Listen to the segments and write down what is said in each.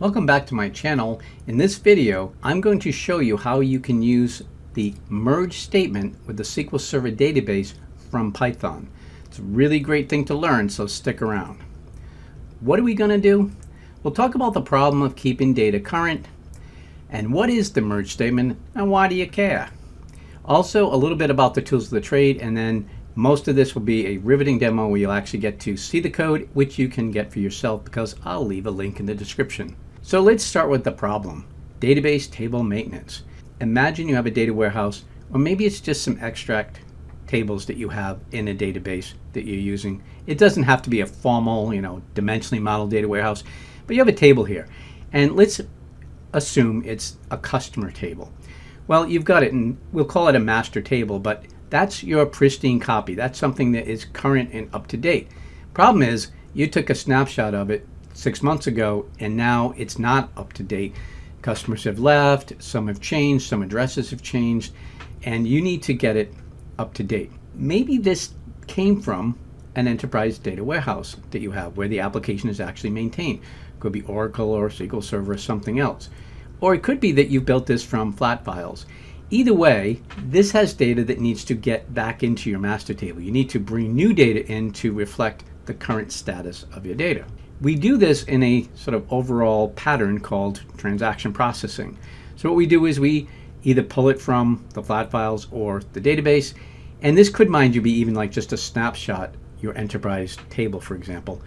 Welcome back to my channel. In this video, I'm going to show you how you can use the merge statement with the SQL Server database from Python. It's a really great thing to learn, so stick around. What are we going to do? We'll talk about the problem of keeping data current, and what is the merge statement, and why do you care? Also, a little bit about the tools of the trade, and then most of this will be a riveting demo where you'll actually get to see the code, which you can get for yourself because I'll leave a link in the description. So let's start with the problem. Database table maintenance. Imagine you have a data warehouse, or maybe it's just some extract tables that you have in a database that you're using. It doesn't have to be a formal, dimensionally modeled data warehouse, but you have a table here. And let's assume it's a customer table. Well, you've got it, and we'll call it a master table, but that's your pristine copy. That's something that is current and up to date. Problem is, you took a snapshot of it 6 months ago, and now it's not up to date. Customers have left, some have changed, some addresses have changed, and you need to get it up to date. Maybe this came from an enterprise data warehouse that you have where the application is actually maintained. It could be Oracle or SQL Server or something else. Or it could be that you built this from flat files. Either way, this has data that needs to get back into your master table. You need to bring new data in to reflect the current status of your data. We do this in a sort of overall pattern called transaction processing. So what we do is we either pull it from the flat files or the database, and this could, mind you, be even like just a snapshot, your enterprise table, for example.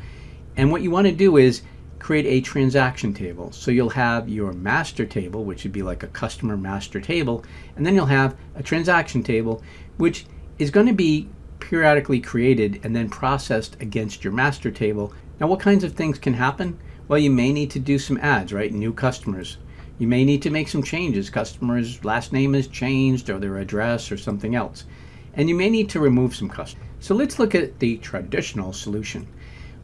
And what you want to do is create a transaction table. So you'll have your master table, which would be like a customer master table, and then you'll have a transaction table, which is going to be periodically created and then processed against your master table. Now, what kinds of things can happen? Well, you may need to do some adds, right? New customers. You may need to make some changes. Customers' last name is changed, or their address, or something else. And you may need to remove some customers. So let's look at the traditional solution.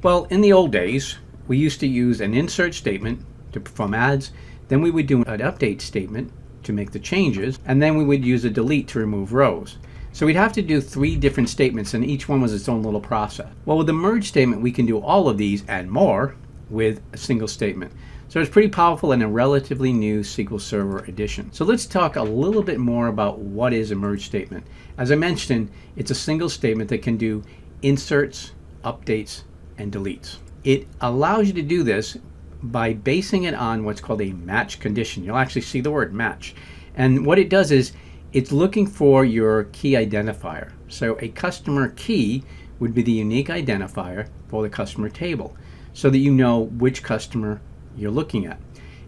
Well, in the old days, we used to use an insert statement to perform adds. Then we would do an update statement to make the changes. And then we would use a delete to remove rows. So we'd have to do 3 different statements, and each one was its own little process. Well, with the merge statement, we can do all of these and more with a single statement. So it's pretty powerful and a relatively new SQL Server addition. So let's talk a little bit more about what is a merge statement. As I mentioned, it's a single statement that can do inserts, updates, and deletes. It allows you to do this by basing it on what's called a match condition. You'll actually see the word match. And what it does is it's looking for your key identifier. So a customer key would be the unique identifier for the customer table, so that you know which customer you're looking at.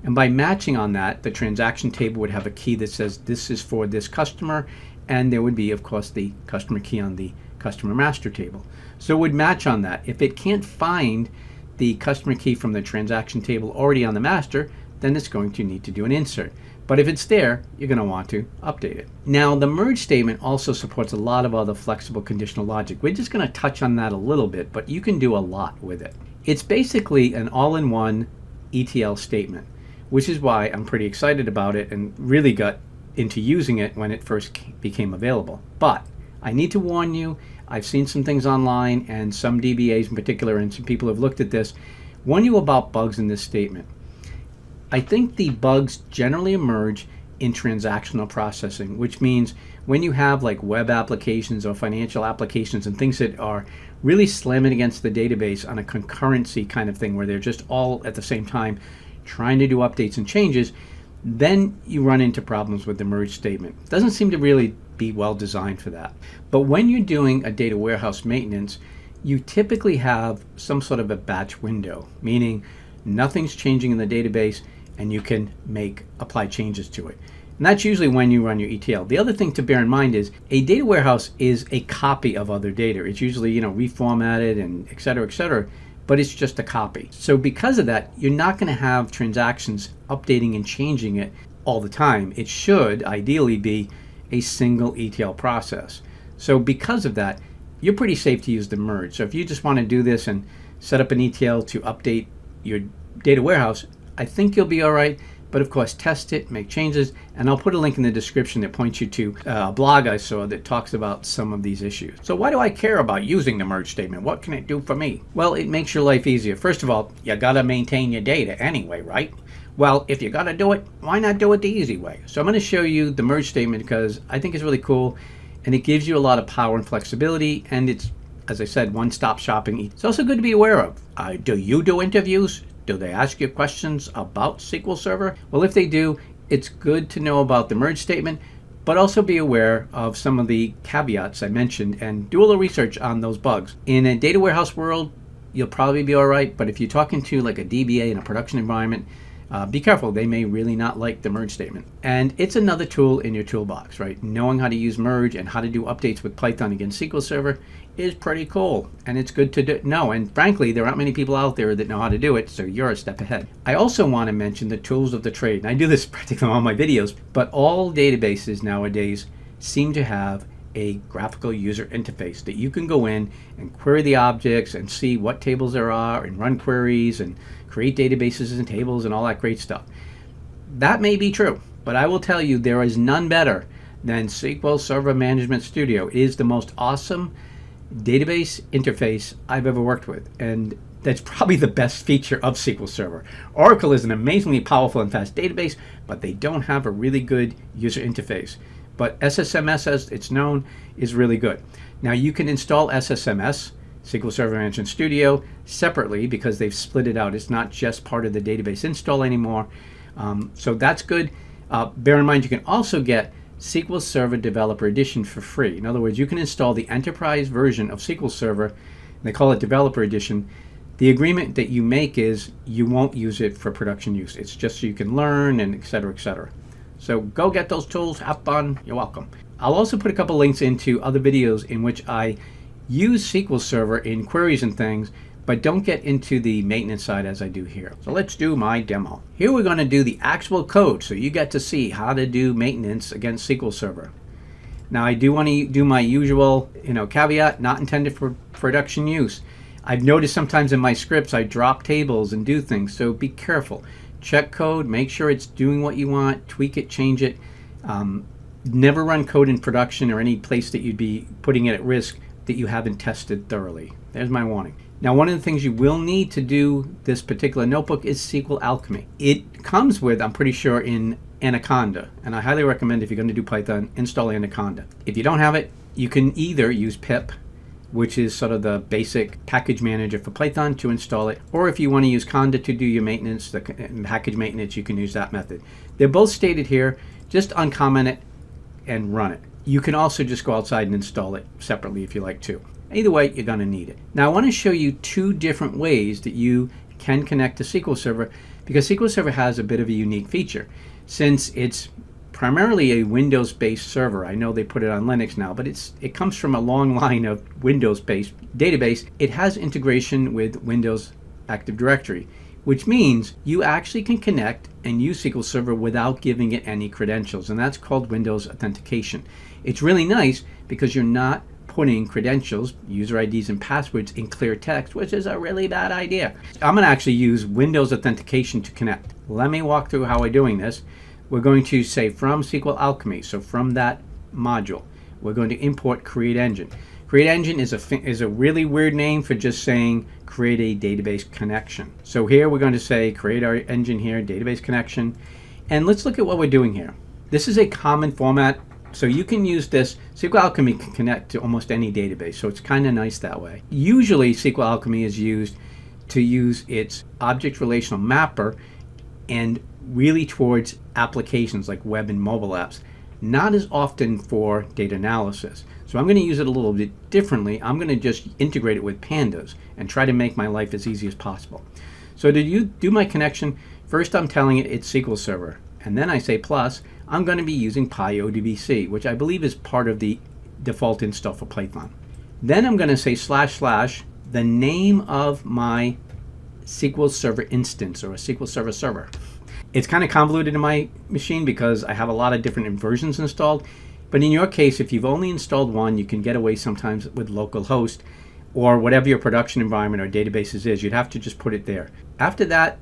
And by matching on that, the transaction table would have a key that says this is for this customer, and there would be, of course, the customer key on the customer master table. So it would match on that. If it can't find the customer key from the transaction table already on the master, then it's going to need to do an insert. But if it's there, you're going to want to update it. Now, the merge statement also supports a lot of other flexible conditional logic. We're just going to touch on that a little bit, but you can do a lot with it. It's basically an all-in-one ETL statement, which is why I'm pretty excited about it and really got into using it when it first became available. But I need to warn you, I've seen some things online, and some DBAs in particular, and some people have looked at this, warn you about bugs in this statement. I think the bugs generally emerge in transactional processing, which means when you have like web applications or financial applications and things that are really slamming against the database on a concurrency kind of thing where they're just all at the same time trying to do updates and changes, then you run into problems with the merge statement. It doesn't seem to really be well designed for that. But when you're doing a data warehouse maintenance, you typically have some sort of a batch window, meaning nothing's changing in the database and you can apply changes to it. And that's usually when you run your ETL. The other thing to bear in mind is a data warehouse is a copy of other data. It's usually, reformatted and et cetera, but it's just a copy. So because of that, you're not going to have transactions updating and changing it all the time. It should ideally be a single ETL process. So because of that, you're pretty safe to use the merge. So if you just want to do this and set up an ETL to update your data warehouse, I think you'll be all right. but of course test it, make changes, and I'll put a link in the description that points you to a blog I saw that talks about some of these issues. So why do I care about using the merge statement? What can it do for me? Well, it makes your life easier. First of all, you gotta maintain your data anyway, right? Well, if you gotta do it, why not do it the easy way? So I'm gonna show you the merge statement because I think it's really cool and it gives you a lot of power and flexibility, and it's, as I said, one-stop shopping. It's also good to be aware of. Do you do interviews? Do they ask you questions about SQL Server? Well, if they do, it's good to know about the merge statement, but also be aware of some of the caveats I mentioned and do a little research on those bugs. In a data warehouse world, you'll probably be all right, but if you're talking to like a DBA in a production environment, be careful. They may really not like the merge statement. And it's another tool in your toolbox, right? Knowing how to use merge and how to do updates with Python against SQL Server is pretty cool. And it's good to know. And frankly, there aren't many people out there that know how to do it, so you're a step ahead. I also want to mention the tools of the trade. And I do this practically on all my videos, but all databases nowadays seem to have a graphical user interface that you can go in and query the objects and see what tables there are and run queries and create databases and tables and all that great stuff. That may be true, but I will tell you there is none better than SQL Server Management Studio. It is the most awesome database interface I've ever worked with, and that's probably the best feature of SQL Server. Oracle is an amazingly powerful and fast database, but they don't have a really good user interface. But SSMS, as it's known, is really good. Now you can install SSMS, SQL Server Management Studio, separately because they've split it out. It's not just part of the database install anymore. So that's good. Bear in mind, you can also get SQL Server Developer Edition for free. In other words, you can install the enterprise version of SQL Server, and they call it Developer Edition. The agreement that you make is you won't use it for production use. It's just so you can learn and et cetera, et cetera. So go get those tools, have fun, you're welcome. I'll also put a couple links into other videos in which I use SQL Server in queries and things, but don't get into the maintenance side as I do here. So let's do my demo. Here we're going to do the actual code, so you get to see how to do maintenance against SQL Server. Now I do want to do my usual, caveat, not intended for production use. I've noticed sometimes in my scripts I drop tables and do things, so be careful. Check code, make sure it's doing what you want, tweak it, change it. Never run code in production or any place that you'd be putting it at risk that you haven't tested thoroughly. There's my warning. Now, one of the things you will need to do this particular notebook is SQL Alchemy. It comes with, I'm pretty sure, in Anaconda, and I highly recommend if you're going to do Python, install Anaconda. If you don't have it, you can either use pip, which is sort of the basic package manager for Python, to install it, or if you want to use Conda to do your maintenance, the package maintenance, you can use that method. They're both stated here. Just uncomment it and run it. You can also just go outside and install it separately if you like to. Either way, you're going to need it. Now I want to show you two different ways that you can connect to SQL Server, because SQL Server has a bit of a unique feature. Since it's primarily a Windows-based server, I know they put it on Linux now, but it comes from a long line of Windows-based database. It has integration with Windows Active Directory, which means you actually can connect and use SQL Server without giving it any credentials, and that's called Windows Authentication. It's really nice because you're not putting credentials, user IDs and passwords in clear text, which is a really bad idea. I'm going to actually use Windows Authentication to connect. Let me walk through how we're doing this. We're going to say from SQL Alchemy, so from that module, we're going to import Create Engine. Create Engine is a really weird name for just saying create a database connection. So here we're going to say create our engine here, database connection, and let's look at what we're doing here. This is a common format, so you can use this. SQL Alchemy can connect to almost any database, so it's kind of nice that way. Usually SQL Alchemy is used to use its object relational mapper and really towards applications like web and mobile apps, not as often for data analysis. So I'm going to use it a little bit differently. I'm going to just integrate it with pandas and try to make my life as easy as possible. So to do my connection, first I'm telling it it's SQL Server, and then I say plus, I'm going to be using ODBC, which I believe is part of the default install for Python. Then I'm going to say / the name of my SQL Server instance, or a SQL Server server. It's kind of convoluted in my machine because I have a lot of different versions installed, but in your case, if you've only installed one, you can get away sometimes with localhost or whatever your production environment or databases is. You'd have to just put it there. After that,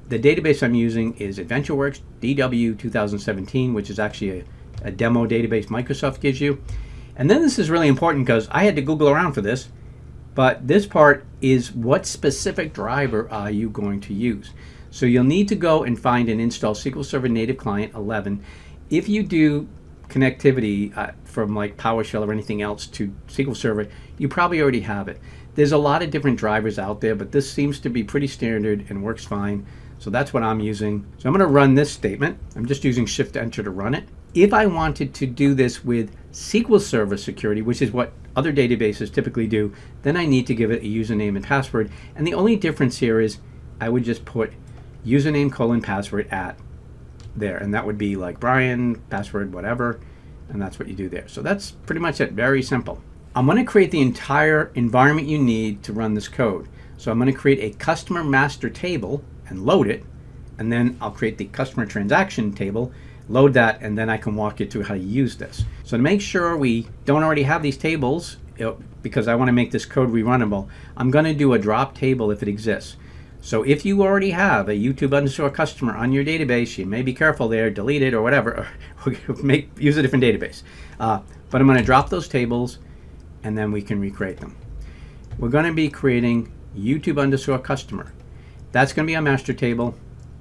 The database I'm using is AdventureWorks DW 2017, which is actually a demo database Microsoft gives you. And then this is really important because I had to Google around for this, but this part is what specific driver are you going to use. So you'll need to go and find and install SQL Server Native Client 11. If you do connectivity from like PowerShell or anything else to SQL Server, you probably already have it. There's a lot of different drivers out there, but this seems to be pretty standard and works fine. So that's what I'm using. So I'm going to run this statement. I'm just using Shift-Enter to run it. If I wanted to do this with SQL Server security, which is what other databases typically do, then I need to give it a username and password. And the only difference here is I would just put username : password at there. And that would be like Brian, password, whatever. And that's what you do there. So that's pretty much it. Very simple. I'm going to create the entire environment you need to run this code. So I'm going to create a customer master table and load it. And then I'll create the customer transaction table, load that, and then I can walk you through how to use this. So to make sure we don't already have these tables, because I want to make this code rerunnable, I'm going to do a drop table if it exists. So if you already have a YouTube_customer on your database, you may be careful there, delete it or whatever, or use a different database. But I'm going to drop those tables and then we can recreate them. We're going to be creating YouTube_customer. That's going to be our master table.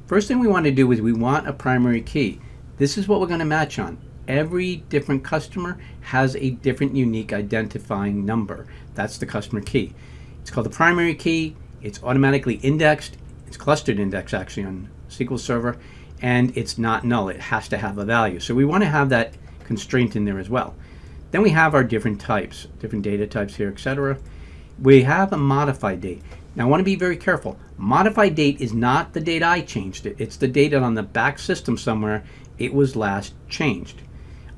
First thing we want to do is we want a primary key. This is what we're going to match on. Every different customer has a different unique identifying number. That's the customer key. It's called the primary key. It's automatically indexed. It's clustered index actually on SQL Server, and it's not null. It has to have a value. So we want to have that constraint in there as well. Then we have our different types, different data types here, etc. We have a modified date. Now I want to be very careful. Modified date is not the date I changed it. It's the date that on the back system somewhere it was last changed.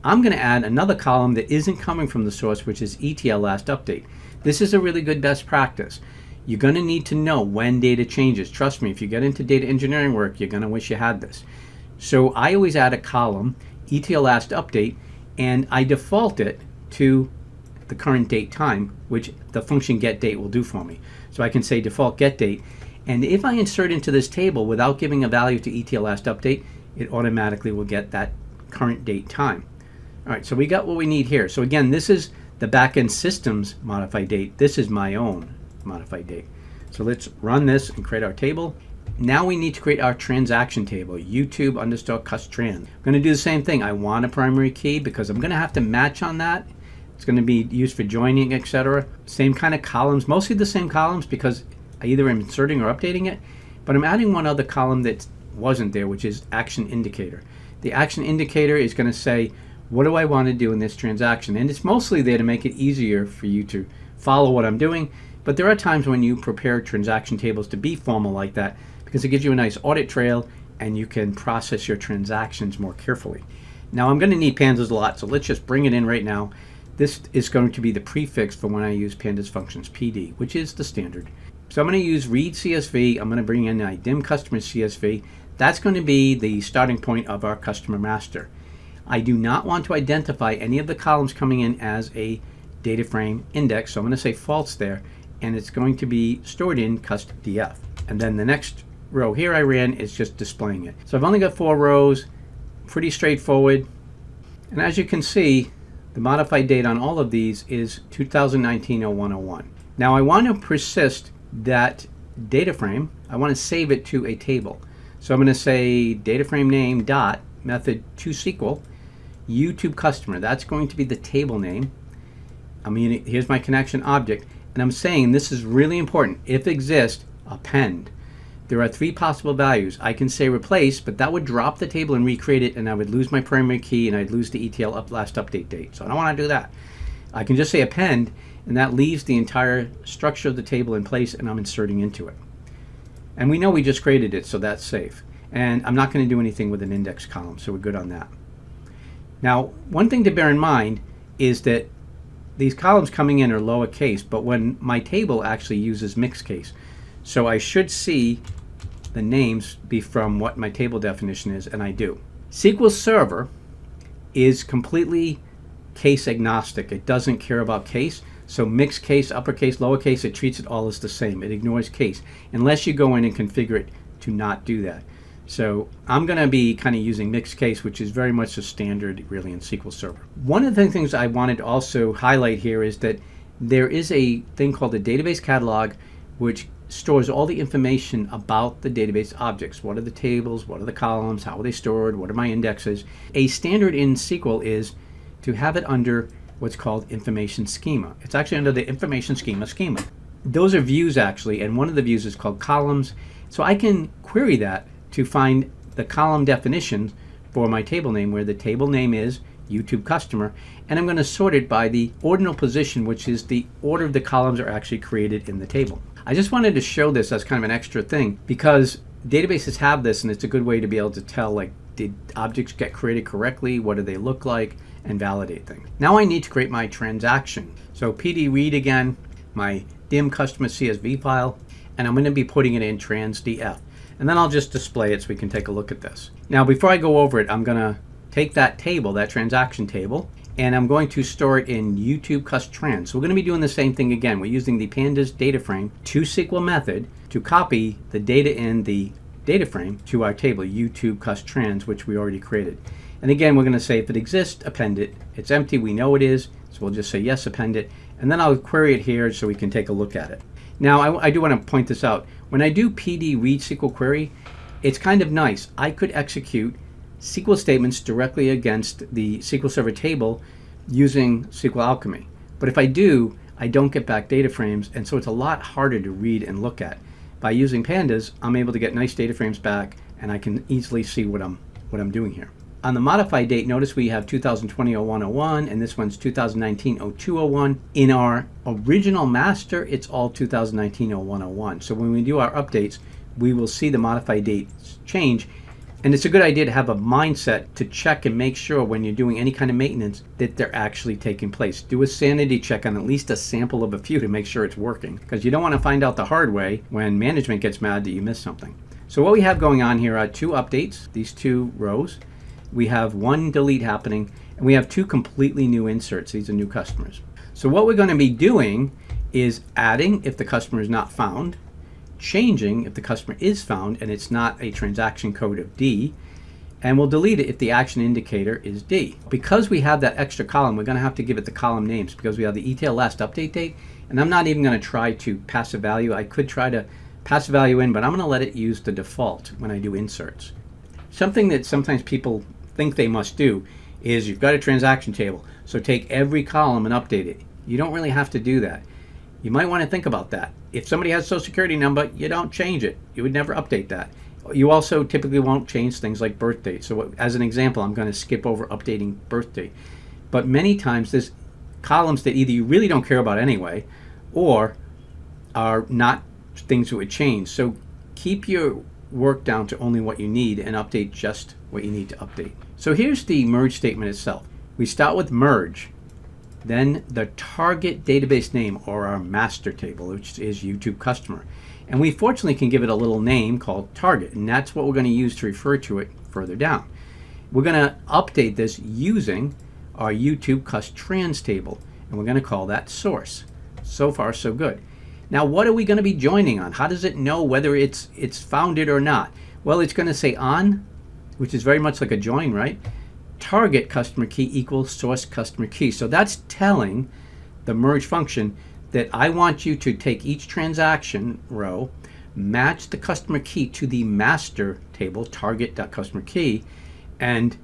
I'm going to add another column that isn't coming from the source, which is ETL last update. This is a really good best practice. You're going to need to know when data changes. Trust me, if you get into data engineering work, you're going to wish you had this. So I always add a column, ETL last update, and I default it to the current date time, which the function getDate will do for me. So I can say default getDate, and if I insert into this table without giving a value to ETL last update, it automatically will get that current date time. All right, so we got what we need here. So again, this is the backend system's modified date. This is my own modified date. So let's run this and create our table. Now we need to create our transaction table, YouTube_custran. I'm going to do the same thing. I want a primary key because I'm going to have to match on that. It's going to be used for joining, etc. Same kind of columns, mostly the same columns because I either am inserting or updating it, but I'm adding one other column that wasn't there, which is action indicator. The action indicator is going to say, what do I want to do in this transaction? And it's mostly there to make it easier for you to follow what I'm doing. But there are times when you prepare transaction tables to be formal like that because it gives you a nice audit trail and you can process your transactions more carefully. Now I'm going to need pandas a lot, so let's just bring it in right now. This is going to be the prefix for when I use pandas functions, PD, which is the standard. So I'm going to use read CSV. I'm going to bring in my dim customer CSV. That's going to be the starting point of our customer master. I do not want to identify any of the columns coming in as a data frame index, so I'm going to say false there, and it's going to be stored in custdf. And then the next row here I ran is just displaying it. So I've only got 4 rows, pretty straightforward. And as you can see, the modified date on all of these is 2019-01-01. Now I want to persist that data frame. I want to save it to a table. So I'm going to say data frame name dot method to SQL YouTube customer. That's going to be the table name. Here's my connection object, and I'm saying this is really important. If exists, append. There are 3 possible values. I can say replace, but that would drop the table and recreate it, and I would lose my primary key, and I'd lose the ETL last update date. So I don't want to do that. I can just say append, and that leaves the entire structure of the table in place, and I'm inserting into it. And we know we just created it, so that's safe. And I'm not going to do anything with an index column, so we're good on that. Now, one thing to bear in mind is that these columns coming in are lowercase, but when my table actually uses mixed case. So I should see the names be from what my table definition is, and I do. SQL Server is completely case agnostic. It doesn't care about case. So mixed case, uppercase, lowercase, it treats it all as the same. It ignores case, unless you go in and configure it to not do that. So I'm going to be kind of using mixed case, which is very much a standard really in SQL Server. One of the things I wanted to also highlight here is that there is a thing called the database catalog, which stores all the information about the database objects. What are the tables? What are the columns? How are they stored? What are my indexes? A standard in SQL is to have it under what's called information schema. It's actually under the information schema. Those are views actually, and one of the views is called columns. So I can query that to find the column definitions for my table name, where the table name is YouTube customer, and I'm going to sort it by the ordinal position, which is the order the columns are actually created in the table. I just wanted to show this as kind of an extra thing because databases have this, and it's a good way to be able to tell, like, did objects get created correctly, what do they look like, and validate things. Now I need to create my transaction. So PD read again, my dim customer CSV file, and I'm going to be putting it in transdf. And then I'll just display it so we can take a look at this. Now before I go over it, I'm going to take that table, that transaction table, and I'm going to store it in YouTube custtrans. So we're going to be doing the same thing again. We're using the pandas data frame to SQL method to copy the data in the data frame to our table, YouTube custtrans, which we already created. And again, we're going to say if it exists, append it. It's empty, we know it is, so we'll just say yes, append it. And then I'll query it here so we can take a look at it. Now, I do want to point this out. When I do PD read SQL query, it's kind of nice. I could execute SQL statements directly against the SQL Server table using SQL Alchemy. But if I do, I don't get back data frames, and so it's a lot harder to read and look at. By using pandas, I'm able to get nice data frames back, and I can easily see what I'm doing here. On the modify date, notice we have 2020-01-01, and this one's 2019-02-01. In our original master, it's all 2019-01-01. So when we do our updates, we will see the modify dates change. And it's a good idea to have a mindset to check and make sure when you're doing any kind of maintenance that they're actually taking place. Do a sanity check on at least a sample of a few to make sure it's working, because you don't want to find out the hard way when management gets mad that you missed something. So what we have going on here are two updates, these two rows. We have one delete happening, and we have two completely new inserts. These are new customers. So what we're going to be doing is adding if the customer is not found, changing if the customer is found and it's not a transaction code of D, and we'll delete it if the action indicator is D. Because we have that extra column, we're going to have to give it the column names because we have the ETL last update date, and I'm not even going to try to pass a value. I could try to pass a value in, but I'm going to let it use the default when I do inserts. Something that sometimes people think they must do is you've got a transaction table, so take every column and update it. You don't really have to do that. You might want to think about that. If somebody has a social security number, you don't change it. You would never update that. You also typically won't change things like birth date. So as an example, I'm going to skip over updating birth date. But many times there's columns that either you really don't care about anyway, or are not things that would change. So keep your work down to only what you need and update just what you need to update. So here's the merge statement itself. We start with merge, then the target database name, or our master table, which is YouTube customer. And we fortunately can give it a little name called target, and that's what we're going to use to refer to it further down. We're going to update this using our YouTube custtrans table, and we're going to call that source. So far, so good. Now, what are we going to be joining on? How does it know whether it's found it or not? Well, it's going to say on, which is very much like a join, right? Target customer key equals source customer key. So that's telling the merge function that I want you to take each transaction row, match the customer key to the master table, target.customerKey, and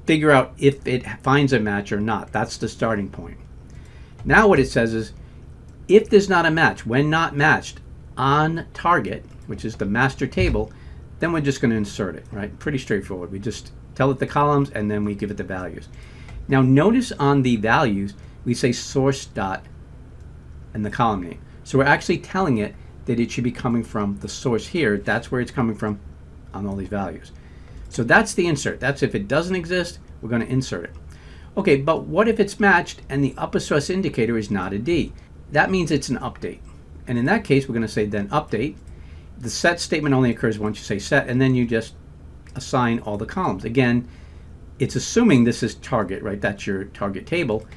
figure out if it finds a match or not. That's the starting point. Now what it says is, if there's not a match, when not matched on target, which is the master table, then we're just going to insert it, right? Pretty straightforward. We just tell it the columns and then we give it the values. Now notice on the values, we say source dot and the column name. So we're actually telling it that it should be coming from the source here. That's where it's coming from on all these values. So that's the insert. That's if it doesn't exist, we're going to insert it. Okay, but what if it's matched and the upper source indicator is not a D? That means it's an update. And in that case, we're going to say then update. The set statement only occurs once you say set, and then you just assign all the columns. Again, it's assuming this is target, right? That's your target table,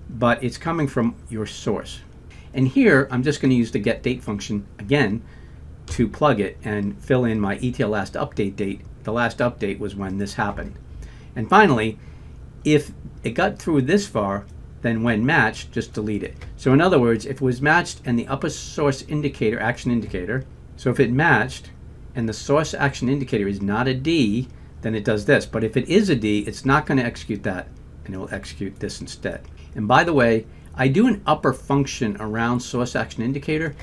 but it's coming from your source. And here, I'm just going to use the getDate function again to plug it and fill in my ETL last update date. The last update was when this happened. And finally, if it got through this far, then when matched, just delete it. So in other words, if it was matched and the upper source indicator, action indicator, so if it matched and the source action indicator is not a D, then it does this. But if it is a D, it's not going to execute that, and it will execute this instead. And by the way, I do an upper function around source action indicator.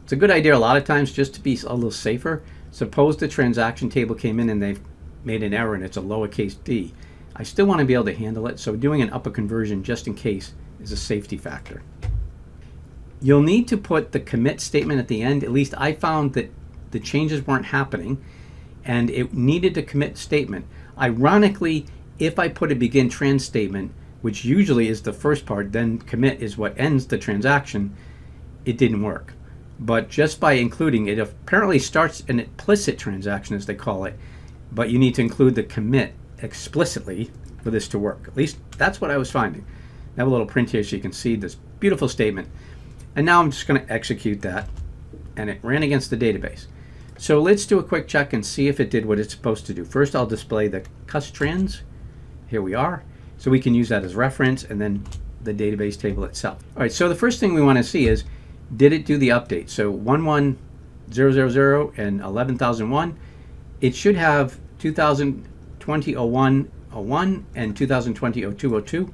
It's a good idea a lot of times just to be a little safer. Suppose the transaction table came in and they've made an error and it's a lowercase d. I still want to be able to handle it, so doing an upper conversion just in case is a safety factor. You'll need to put the commit statement at the end. At least I found that the changes weren't happening and it needed a commit statement. Ironically, if I put a begin trans statement, which usually is the first part, then commit is what ends the transaction, it didn't work. But just by including it, apparently starts an implicit transaction, as they call it, but you need to include the commit explicitly for this to work. At least that's what I was finding. I have a little print here so you can see this beautiful statement. And now I'm just going to execute that, and it ran against the database. So let's do a quick check and see if it did what it's supposed to do. First, I'll display the cus_trans. Here we are. So we can use that as reference, and then the database table itself. All right, so the first thing we want to see is, did it do the update? So 11000 and 11001, it should have 2020-01-01 and 2020-02-02,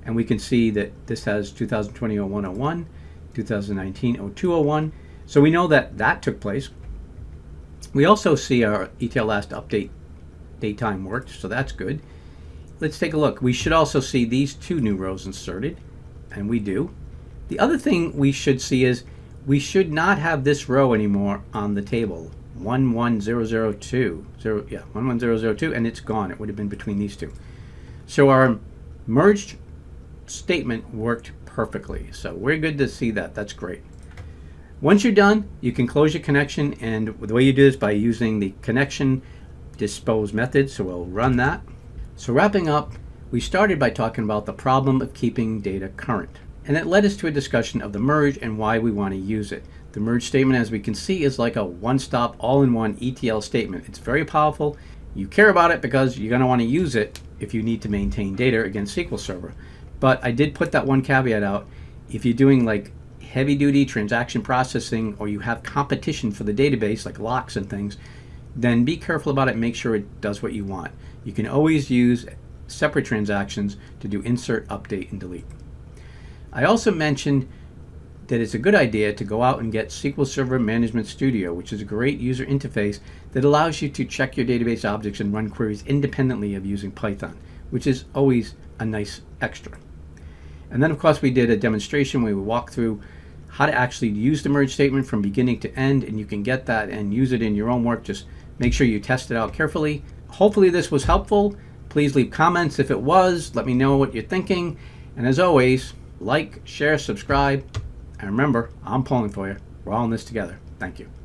and we can see that this has 2020-01-01, 2019-02-01. So we know that that took place. We also see our ETL last update date time worked, so that's good. Let's take a look. We should also see these two new rows inserted, and we do. The other thing we should see is we should not have this row anymore on the table. 11002, 11002, and it's gone. It would have been between these two. So our merged statement worked perfectly. So we're good to see that. That's great. Once you're done, you can close your connection, and the way you do this by using the connection dispose method. So we'll run that. So wrapping up, we started by talking about the problem of keeping data current. And it led us to a discussion of the merge and why we want to use it. The merge statement, as we can see, is like a one-stop, all-in-one ETL statement. It's very powerful. You care about it because you're going to want to use it if you need to maintain data against SQL Server. But I did put that one caveat out. If you're doing like heavy-duty transaction processing, or you have competition for the database, like locks and things, then be careful about it and make sure it does what you want. You can always use separate transactions to do insert, update, and delete. I also mentioned that it's a good idea to go out and get SQL Server Management Studio, which is a great user interface that allows you to check your database objects and run queries independently of using Python, which is always a nice extra. And then, of course, we did a demonstration where we walked through how to actually use the merge statement from beginning to end, and you can get that and use it in your own work. Just make sure you test it out carefully. Hopefully this was helpful. Please leave comments if it was. Let me know what you're thinking. And as always, like, share, subscribe, and remember, I'm pulling for you. We're all in this together. Thank you.